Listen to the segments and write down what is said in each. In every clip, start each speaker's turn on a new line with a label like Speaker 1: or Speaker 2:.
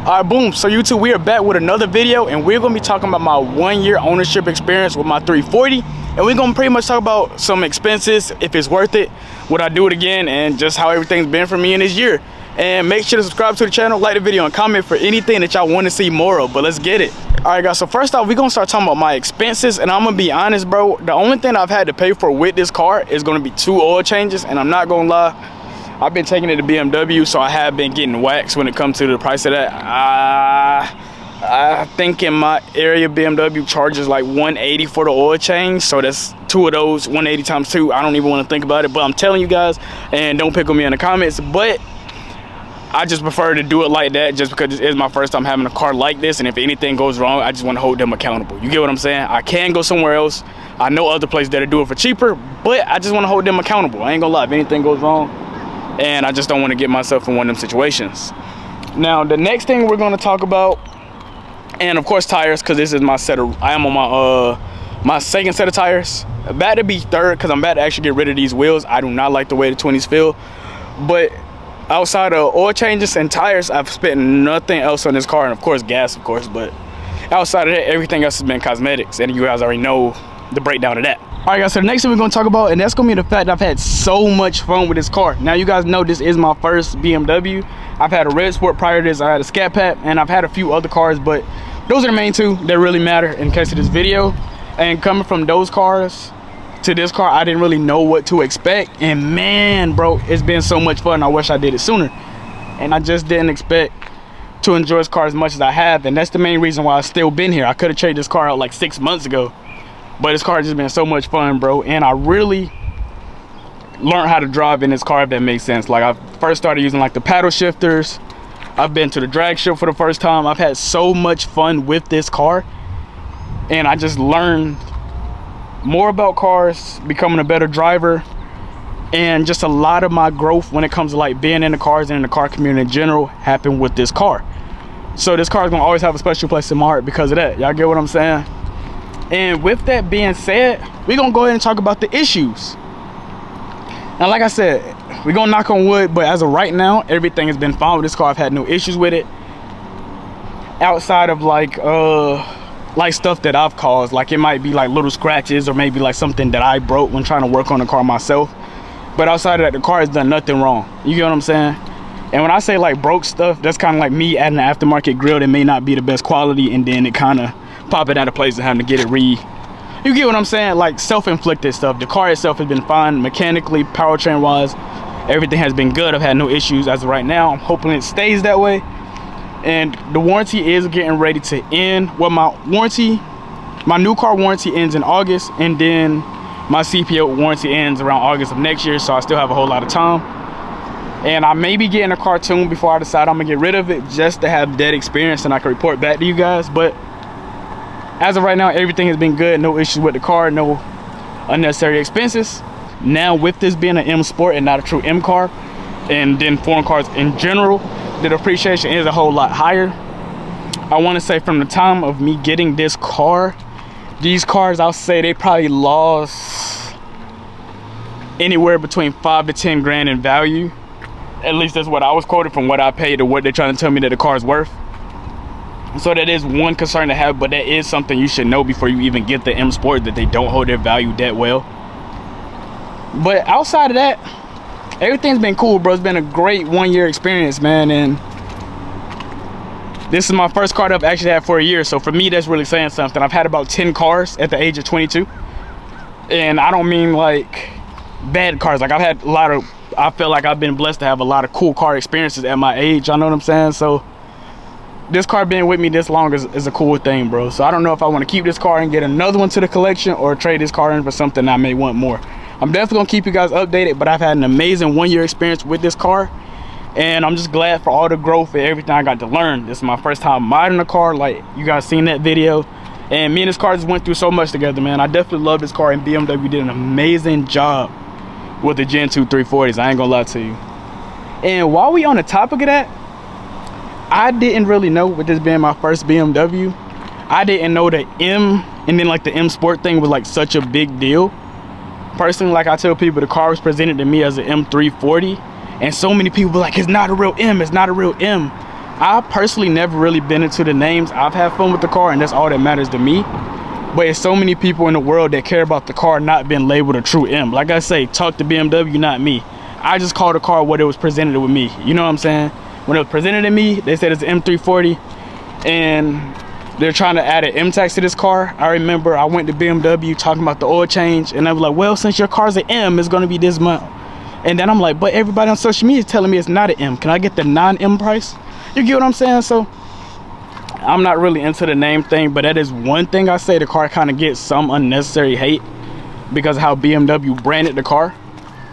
Speaker 1: All right, boom. So YouTube, we are back with another video, and we're gonna be talking about my 1-year ownership experience with my 340, and we're gonna pretty much talk about some expenses, if it's worth it, would I do it again, and just how everything's been for me in this year. And make sure to subscribe to the channel, like the video, and comment for anything that y'all want to see more of. But let's get it. All right, guys. So first off, we're gonna start talking about my expenses, and I'm gonna be honest, bro. The only thing I've had to pay for with this car is gonna be 2 oil changes, and I'm not gonna lie, I've been taking it to BMW, so I have been getting waxed when it comes to the price of that. I think in my area, BMW charges like $180 for the oil change, so that's 2 of those, 180 times 2. I don't even want to think about it, but I'm telling you guys, and don't pick on me in the comments, but I just prefer to do it like that just because this is my first time having a car like this, and if anything goes wrong, I just want to hold them accountable. You get what I'm saying? I can go somewhere else. I know other places that'll do it for cheaper, but I just want to hold them accountable. I ain't gonna lie, if anything goes wrong, and I just don't want to get myself in one of them situations. Now, the next thing we're going to talk about, and of course tires, because this is my set of, I am on my second set of tires. About to be third, because I'm about to actually get rid of these wheels. I do not like the way the 20s feel, but outside of oil changes and tires, I've spent nothing else on this car, and of course gas, of course, but outside of that, everything else has been cosmetics, and you guys already know the breakdown of that. All right, guys, so the next thing we're gonna talk about, and that's gonna be the fact that I've had so much fun with this car. Now, you guys know this is my first BMW. I've had a Red Sport prior to this, I had a Scat Pack, and I've had a few other cars, but those are the main two that really matter in case of this video. And coming from those cars to this car, I didn't really know what to expect, and man, bro, it's been so much fun. I wish I did it sooner, and I just didn't expect to enjoy this car as much as I have, and that's the main reason why I've still been here. I could have traded this car out like 6 months ago, but this car has just been so much fun, bro. And I really learned how to drive in this car, if that makes sense. Like, I first started using like the paddle shifters. I've been to the drag strip for the first time. I've had so much fun with this car, and I just learned more about cars, becoming a better driver, and just a lot of my growth when it comes to like being in the cars and in the car community in general happened with this car. So this car is gonna always have a special place in my heart because of that. Y'all get what I'm saying? And with that being said, we're gonna go ahead and talk about the issues. Now, like I said, we're gonna knock on wood, but as of right now, everything has been fine with this car. I've had no issues with it outside of like stuff that I've caused. Like, it might be like little scratches or maybe like something that I broke when trying to work on the car myself. But outside of that, the car has done nothing wrong. You get what I'm saying? And when I say like broke stuff, that's kind of like me adding an aftermarket grill that may not be the best quality, and then it kind of pop it out of place and having to get it you get what I'm saying? Like self-inflicted stuff. The car itself has been fine mechanically, powertrain wise, everything has been good. I've had no issues as of right now. I'm hoping it stays that way. And the warranty is getting ready to end. Well, my new car warranty ends in August, and then my CPO warranty ends around August of next year, so I still have a whole lot of time. And I may be getting a cartoon before I decide I'm gonna get rid of it, just to have that experience and I can report back to you guys. But as of right now, everything has been good. No issues with the car, no unnecessary expenses. Now, with this being an M Sport and not a true M car, and then foreign cars in general, the depreciation is a whole lot higher. I want to say from the time of me getting this car, these cars, I'll say they probably lost anywhere between 5 to 10 grand in value. At least that's what I was quoted from what I paid to what they're trying to tell me that the car is worth. So that is one concern to have, but that is something you should know before you even get the M Sport, that they don't hold their value that well. But outside of that, everything's been cool, bro. It's been a great 1-year experience, man. And this is my first car that I've actually had for a year. So for me, that's really saying something. I've had about 10 cars at the age of 22. And I don't mean like bad cars. Like, I've had a lot of, I feel like I've been blessed to have a lot of cool car experiences at my age. I know what I'm saying? So this car being with me this long is a cool thing, bro. So I don't know if I want to keep this car and get another one to the collection, or trade this car in for something I may want more. I'm definitely gonna keep you guys updated, but I've had an amazing 1-year experience with this car, and I'm just glad for all the growth and everything I got to learn. This is my first time modding a car, like you guys seen that video, and me and this car just went through so much together, man. I definitely love this car, and BMW did an amazing job with the Gen 2 340s. I ain't gonna lie to you. And while we on the topic of that, I didn't really know, with this being my first BMW, I didn't know the M and then like the M Sport thing was like such a big deal. Personally, like I tell people, the car was presented to me as an M340, and so many people were like, it's not a real M, it's not a real M. I personally never really been into the names. I've had fun with the car, and that's all that matters to me. But there's so many people in the world that care about the car not being labeled a true M. Like I say, talk to BMW, not me. I just call the car what it was presented with me. You know what I'm saying? When it was presented to me, they said it's an M340, and they're trying to add an M tax to this car. I remember I went to BMW talking about the oil change, and I was like, well, since your car's an M, it's gonna be this month. And then I'm like, but everybody on social media is telling me it's not an M. Can I get the non-M price? You get what I'm saying? So I'm not really into the name thing, but that is one thing I say the car kind of gets some unnecessary hate because of how BMW branded the car.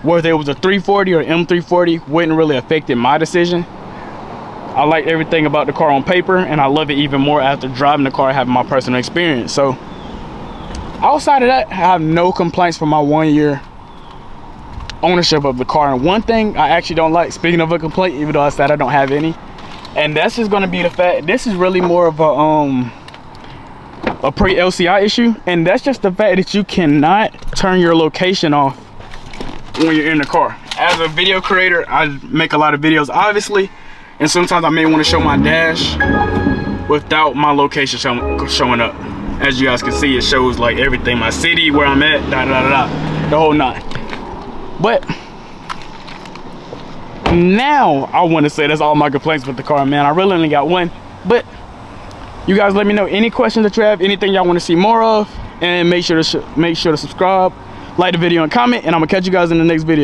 Speaker 1: Whether it was a 340 or M340 wouldn't really affect my decision. I like everything about the car on paper, and I love it even more after driving the car and having my personal experience. So outside of that, I have no complaints for my 1 year ownership of the car. And one thing I actually don't like, speaking of a complaint, even though I said I don't have any, and that's just going to be the fact this is really more of a pre-LCI issue, and that's just the fact that you cannot turn your location off when you're in the car. As a video creator, I make a lot of videos obviously, and sometimes I may want to show my dash without my location showing up. As you guys can see, it shows like everything, my city, where I'm at, the whole nine. But now I want to say that's all my complaints with the car, man. I really only got one, but you guys let me know any questions that you have, anything y'all want to see more of, and make sure to subscribe, like the video, and comment, and I'm gonna catch you guys in the next video.